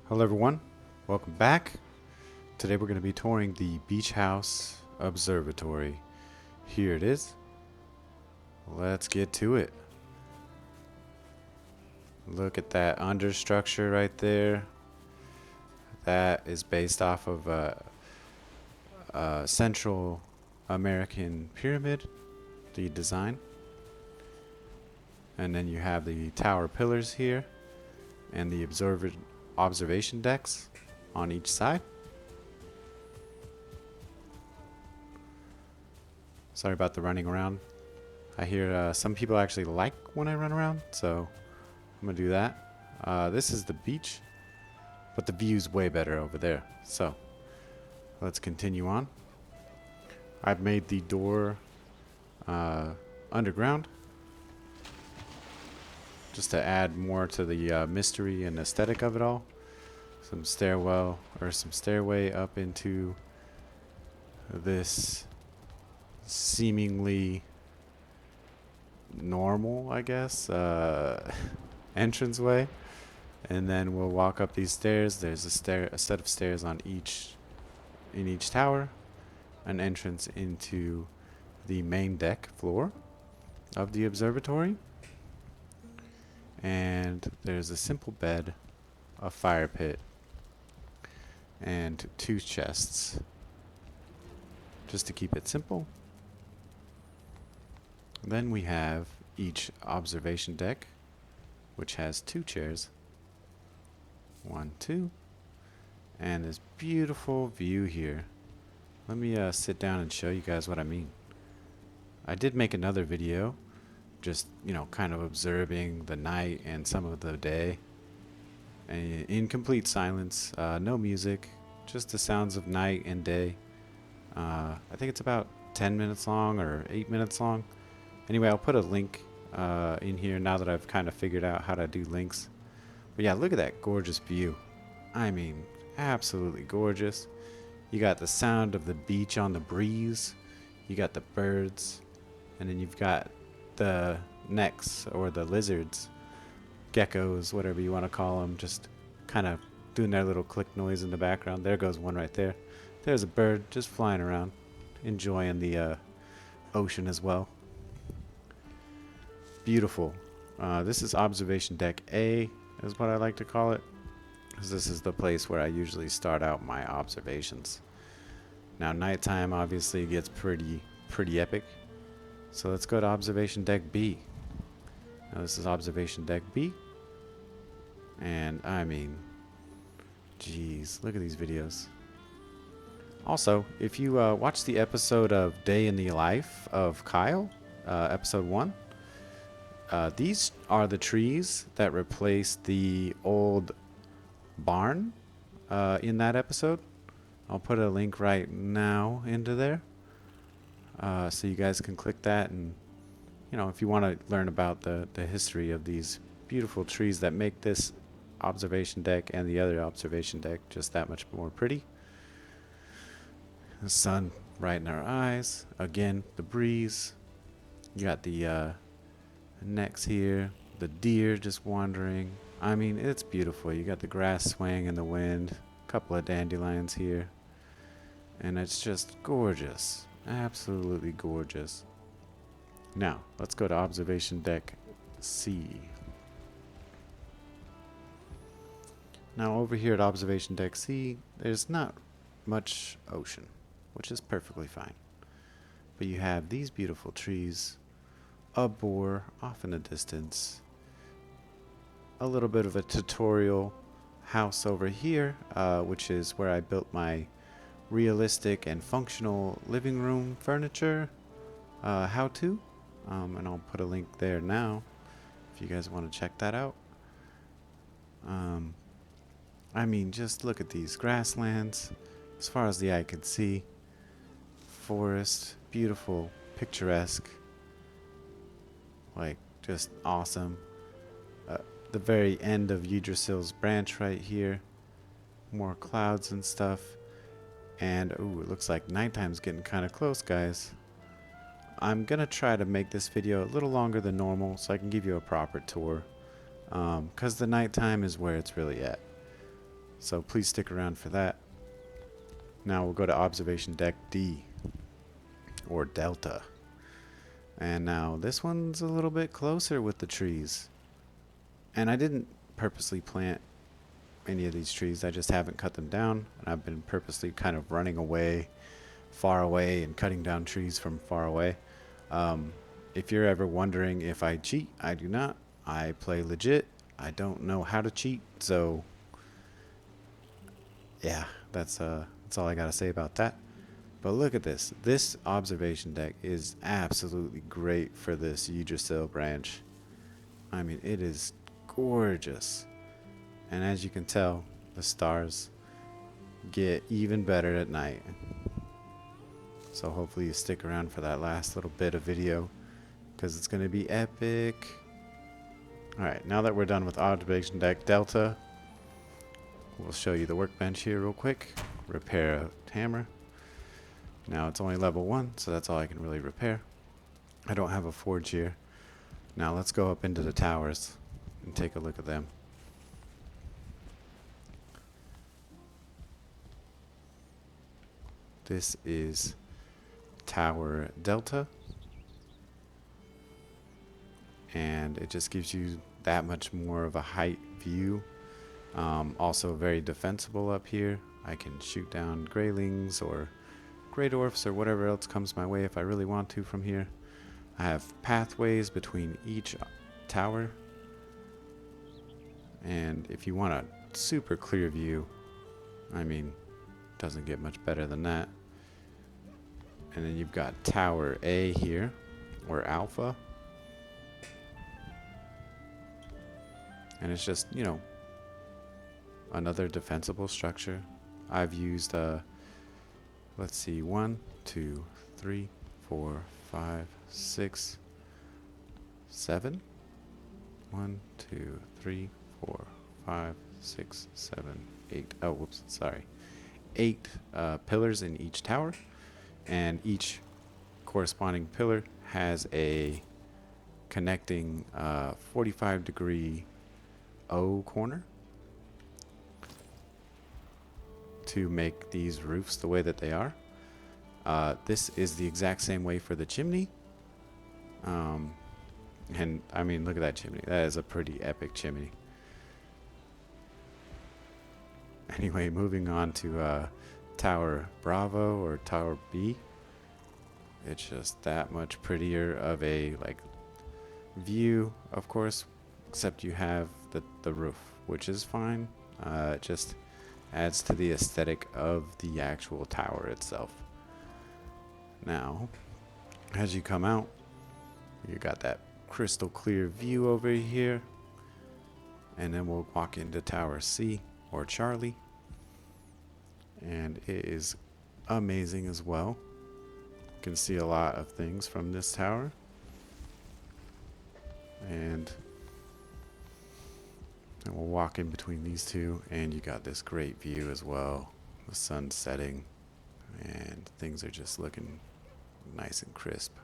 Hello everyone, welcome back. Today we're going to be touring the Beach House Observatory. Here it is. Let's get to it. Look at that understructure right there. That is based off of a Central American pyramid, the design. And then you have the tower pillars here and the observation decks on each side. Sorry about the running around. I hear some people actually like when I run around, so I'm gonna do that. This is the beach, but the view's way better over there. So let's continue on. I've made the door underground just to add more to the mystery and aesthetic of it all. Some stairway up into this seemingly normal, I guess, entranceway, and then we'll walk up these stairs. There's a set of stairs in each tower, an entrance into the main deck floor of the observatory, and there's a simple bed, a fire pit, and 2 chests, just to keep it simple. Then we have each observation deck, which has 2 chairs, 1, 2, and this beautiful view here. Let me sit down and show you guys what I mean. I did make another video, just kind of observing the night and some of the day, and in complete silence, no music, just the sounds of night and day. I think it's about 10 minutes long or 8 minutes long. Anyway, I'll put a link in here now that I've kind of figured out how to do links. But yeah, look at that gorgeous view. I mean, absolutely gorgeous. You got the sound of the beach on the breeze. You got the birds. And then you've got the necks, or the lizards, geckos, whatever you want to call them, just kind of doing their little click noise in the background. There goes one right there. There's a bird just flying around, enjoying the ocean as well. Beautiful. This is observation deck A, is what I like to call it, because this is the place where I usually start out my observations. Now nighttime obviously gets pretty epic, so let's go to observation deck B. Now this is observation deck B, and I mean, geez, look at these videos. Also, if you watch the episode of Day in the Life of Kyle, episode 1, these are the trees that replaced the old barn in that episode. I'll put a link right now into there, so you guys can click that, and if you want to learn about the history of these beautiful trees that make this observation deck and the other observation deck just that much more pretty. The sun right in our eyes. Again, the breeze. You got the necks here. The deer just wandering. I mean, it's beautiful. You got the grass swaying in the wind. A couple of dandelions here. And it's just gorgeous. Absolutely gorgeous. Now, let's go to observation deck C. Now, over here at observation deck C, there's not much ocean, which is perfectly fine. But you have these beautiful trees, a boar off in the distance, a little bit of a tutorial house over here, which is where I built my realistic and functional living room furniture how-to, and I'll put a link there now if you guys want to check that out. I mean, just look at these grasslands as far as the eye can see. Forest, beautiful, picturesque, like just awesome. The very end of Yggdrasil's branch right here, more clouds and stuff, and ooh, it looks like nighttime's getting kind of close, guys. I'm gonna try to make this video a little longer than normal so I can give you a proper tour, because the nighttime is where it's really at. So please stick around for that. Now we'll go to observation deck D, or Delta. And now this one's a little bit closer with the trees. And I didn't purposely plant any of these trees. I just haven't cut them down. And I've been purposely kind of running away, far away, and cutting down trees from far away. If you're ever wondering if I cheat, I do not. I play legit. I don't know how to cheat. So yeah, that's all I gotta say about that. But look at this. This observation deck is absolutely great for this Yggdrasil branch. I mean, it is gorgeous. And as you can tell, the stars get even better at night. So hopefully you stick around for that last little bit of video, because it's going to be epic. Alright, now that we're done with observation deck Delta, we'll show you the workbench here real quick. Repair a hammer. Now it's only level 1, so that's all I can really repair. I don't have a forge here. Now let's go up into the towers and take a look at them. This is Tower Delta, and it just gives you that much more of a height view. Also very defensible up here. I can shoot down greylings or grey dwarfs or whatever else comes my way if I really want to from here. I have pathways between each tower, and if you want a super clear view, I mean, doesn't get much better than that. And then you've got Tower A here, or Alpha. And it's just, you know, another defensible structure. I've used, let's see, 1, 2, 3, 4, 5, 6, 7. 1, 2, 3, 4, 5, 6, 7, 8. Oh, whoops, sorry. 8 pillars in each tower. And each corresponding pillar has a connecting 45-degree O corner to make these roofs the way that they are. This is the exact same way for the chimney. And I mean, look at that chimney. That is a pretty epic chimney. Anyway, moving on to Tower Bravo or Tower B. It's just that much prettier of a view, of course, except you have the roof, which is fine. It just adds to the aesthetic of the actual tower itself. Now, as you come out, you got that crystal clear view over here, and then we'll walk into Tower C or Charlie. And it is amazing as well. You can see a lot of things from this tower. And we'll walk in between these two, and you got this great view as well. The sun setting, and things are just looking nice and crisp.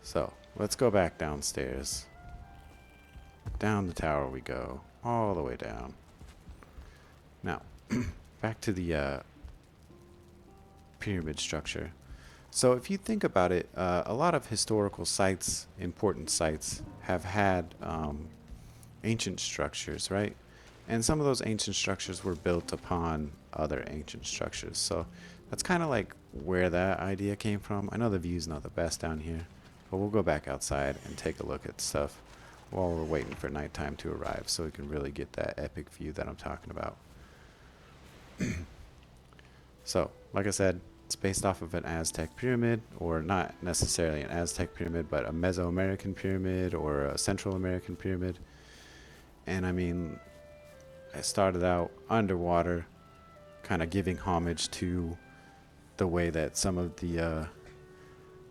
So let's go back downstairs. Down the tower we go, all the way down. Now, back to the pyramid structure. So if you think about it, a lot of historical sites, important sites, have had ancient structures, right? And some of those ancient structures were built upon other ancient structures. So that's kind of like where that idea came from. I know the view's not the best down here, but we'll go back outside and take a look at stuff while we're waiting for nighttime to arrive so we can really get that epic view that I'm talking about. So, like I said, it's based off of an Aztec pyramid, or not necessarily an Aztec pyramid, but a Mesoamerican pyramid or a Central American pyramid. And I mean, I started out underwater, kind of giving homage to the way that some of the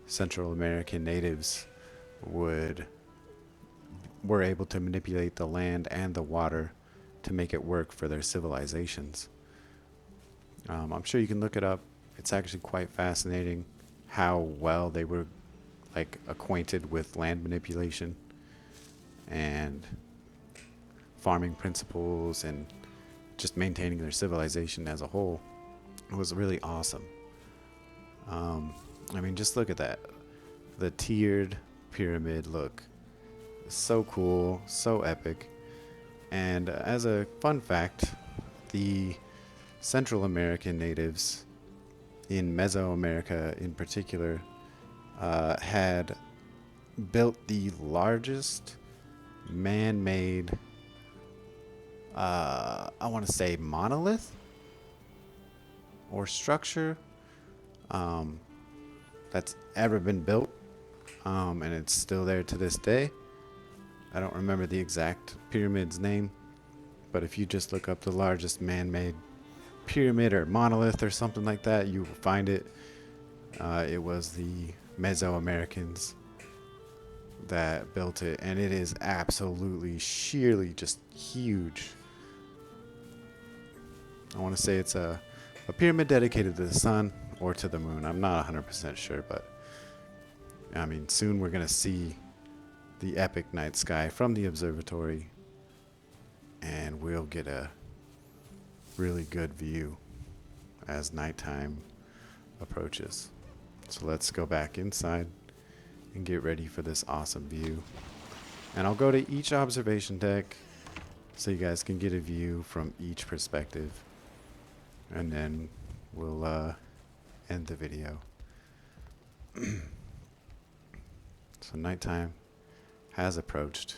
Central American natives were able to manipulate the land and the water to make it work for their civilizations. I'm sure you can look it up. It's actually quite fascinating how well they were acquainted with land manipulation and farming principles and just maintaining their civilization as a whole. It was really awesome. I mean, just look at that. The tiered pyramid look. So cool, so epic. And as a fun fact, the Central American natives in Mesoamerica in particular had built the largest man-made, I want to say monolith or structure that's ever been built, and it's still there to this day. I don't remember the exact pyramid's name, but if you just look up the largest man-made pyramid or monolith or something like that, you will find it. It was the Mesoamericans that built it, and it is absolutely sheerly just huge. I want to say it's a pyramid dedicated to the sun or to the moon. I'm not 100% sure, but I mean, soon we're going to see the epic night sky from the observatory, and we'll get a really good view as nighttime approaches. So let's go back inside and get ready for this awesome view. And I'll go to each observation deck so you guys can get a view from each perspective, and then we'll end the video. So nighttime has approached.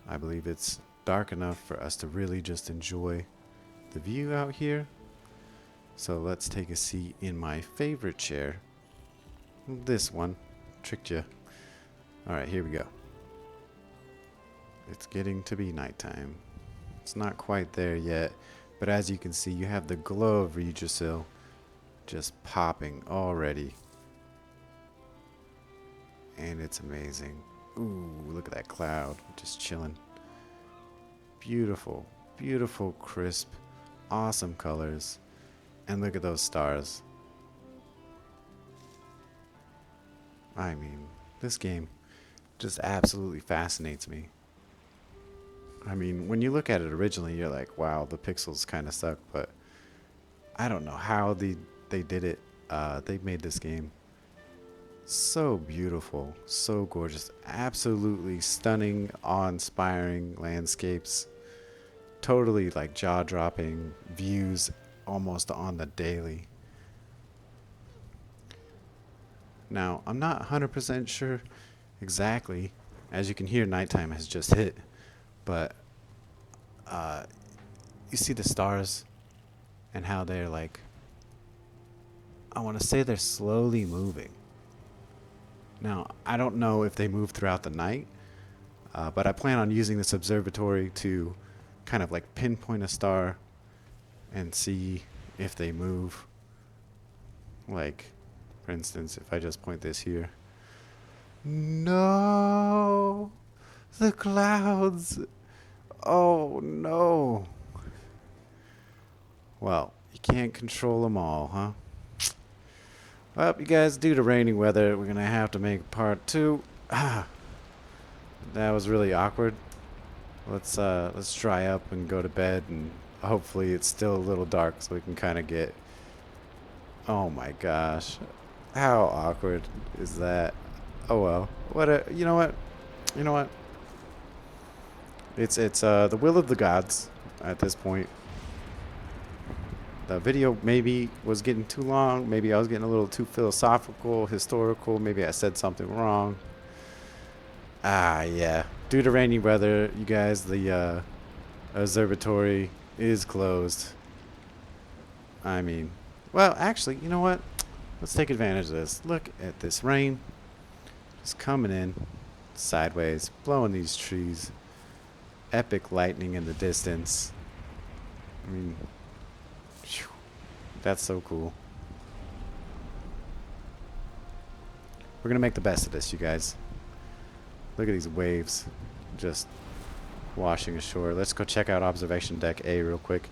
I believe it's dark enough for us to really just enjoy the view out here. So let's take a seat in my favorite chair. This one. Tricked you. Alright, here we go. It's getting to be nighttime. It's not quite there yet, but as you can see, you have the glow of Regisil just popping already. And it's amazing. Ooh, look at that cloud just chilling. Beautiful, beautiful, crisp, awesome colors. And look at those stars. I mean, this game just absolutely fascinates me. I mean, when you look at it originally, you're like, wow, the pixels kind of suck, but I don't know how they did it. They made this game so beautiful, so gorgeous, absolutely stunning, awe-inspiring landscapes, totally like jaw-dropping views almost on the daily. Now, I'm not 100% sure exactly. As you can hear, nighttime has just hit, but you see the stars and how they're like, I want to say they're slowly moving. Now, I don't know if they move throughout the night, but I plan on using this observatory to kind of like pinpoint a star and see if they move. Like, for instance, if I just point this here. No! The clouds! Oh no! Well, you can't control them all, huh? Well, you guys, due to rainy weather, we're gonna have to make part 2. That was really awkward. Let's dry up and go to bed, and hopefully it's still a little dark so we can kind of get. Oh my gosh, how awkward is that? Oh well. You know what? You know what? It's the will of the gods at this point. The video maybe was getting too long. Maybe I was getting a little too philosophical, historical. Maybe I said something wrong. Yeah. Due to rainy weather, you guys, the observatory is closed. I mean, well, actually, you know what? Let's take advantage of this. Look at this rain. Just coming in sideways, blowing these trees. Epic lightning in the distance. I mean, phew, that's so cool. We're going to make the best of this, you guys. Look at these waves just washing ashore. Let's go check out observation deck A real quick.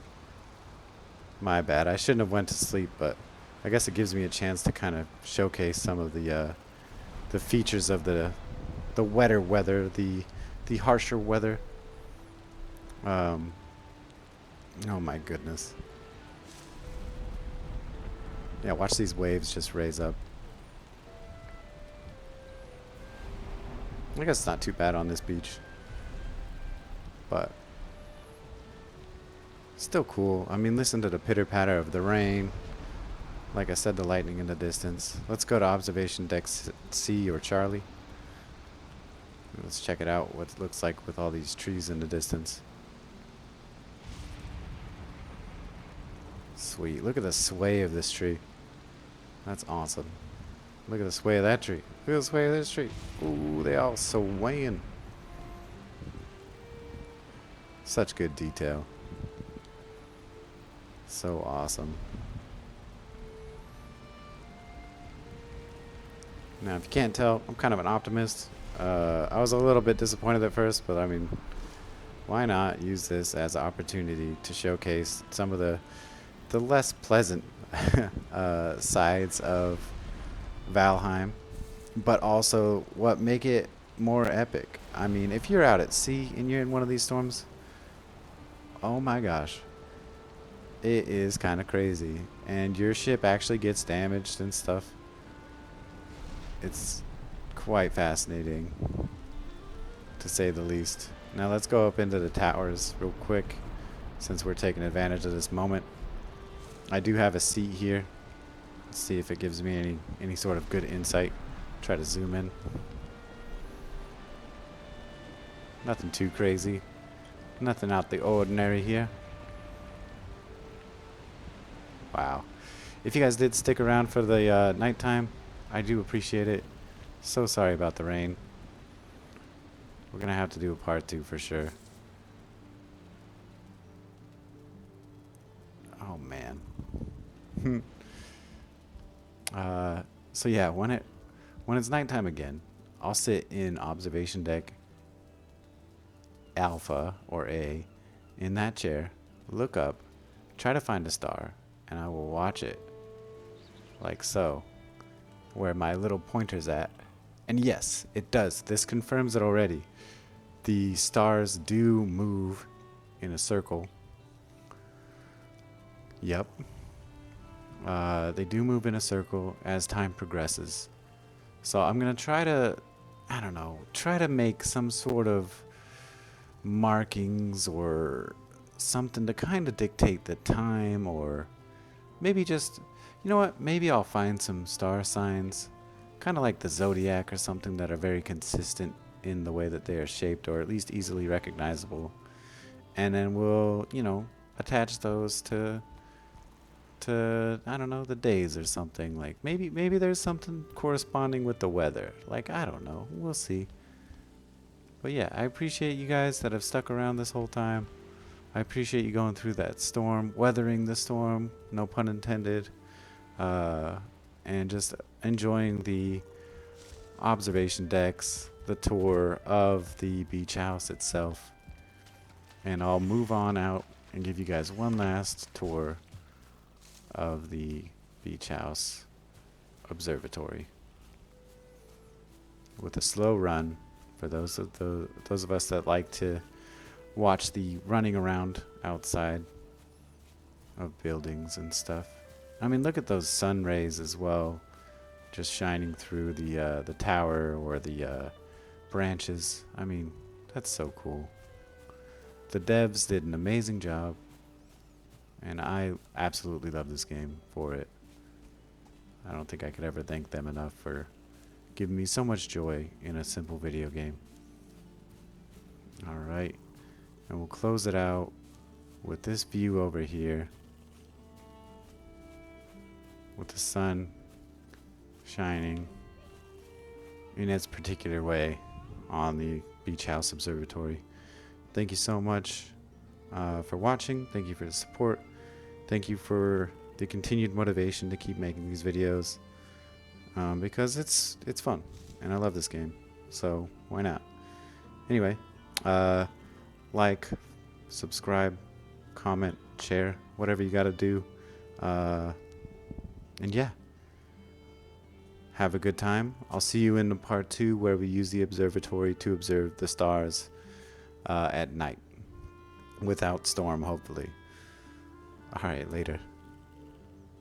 My bad. I shouldn't have went to sleep, but I guess it gives me a chance to kind of showcase some of the features of the wetter weather, the harsher weather. Oh my goodness. Yeah, watch these waves just raise up. I guess it's not too bad on this beach, but still cool. I mean, listen to the pitter patter of the rain. Like I said, the lightning in the distance. Let's go to observation deck C or Charlie. Let's check it out, what it looks like with all these trees in the distance. Sweet. Look at the sway of this tree. That's awesome. Look at the sway of that tree. Look at the sway of this tree. Ooh, they all swaying. Such good detail. So awesome. Now, if you can't tell, I'm kind of an optimist. I was a little bit disappointed at first, but I mean, why not use this as an opportunity to showcase some of the less pleasant sides of Valheim, but also what make it more epic. I mean, if you're out at sea and you're in one of these storms, oh my gosh, it is kind of crazy, and your ship actually gets damaged and stuff. It's quite fascinating, to say the least. Now let's go up into the towers real quick, since we're taking advantage of this moment. I do have a seat here. Let's see if it gives me any sort of good insight. Try to zoom in. Nothing too crazy. Nothing out the ordinary here. Wow. If you guys did stick around for the nighttime, I do appreciate it. So sorry about the rain. We're gonna have to do a part 2 for sure. Oh man. So yeah, when it's nighttime again, I'll sit in observation deck Alpha or A in that chair, look up, try to find a star, and I will watch it like so, where my little pointer's at. And yes, it does. This confirms it already. The stars do move in a circle. Yep. They do move in a circle as time progresses. So I'm going to try to, I don't know, try to make some sort of markings or something to kind of dictate the time, or maybe just, you know what, maybe I'll find some star signs, kind of like the zodiac or something, that are very consistent in the way that they are shaped, or at least easily recognizable. And then we'll, you know, attach those to I don't know, the days or something. Like maybe there's something corresponding with the weather. Like, I don't know. We'll see. But yeah, I appreciate you guys that have stuck around this whole time. I appreciate you going through that storm, weathering the storm, no pun intended, and just enjoying the observation decks, the tour of the beach house itself. And I'll move on out and give you guys one last tour of the beach house observatory with a slow run for those of us that like to watch the running around outside of buildings and stuff. I mean, look at those sun rays as well, just shining through the tower or the branches. I mean, that's so cool. The devs did an amazing job, and I absolutely love this game for it. I don't think I could ever thank them enough for giving me so much joy in a simple video game. Alright, and we'll close it out with this view over here, with the sun shining in its particular way on the Beach House Observatory. Thank you so much for watching. Thank you for the support. Thank you for the continued motivation to keep making these videos, because it's fun and I love this game, so why not? Anyway, like, subscribe, comment, share, whatever you gotta do, and yeah, have a good time. I'll see you in the part 2 where we use the observatory to observe the stars at night without storm, hopefully. Alright, later.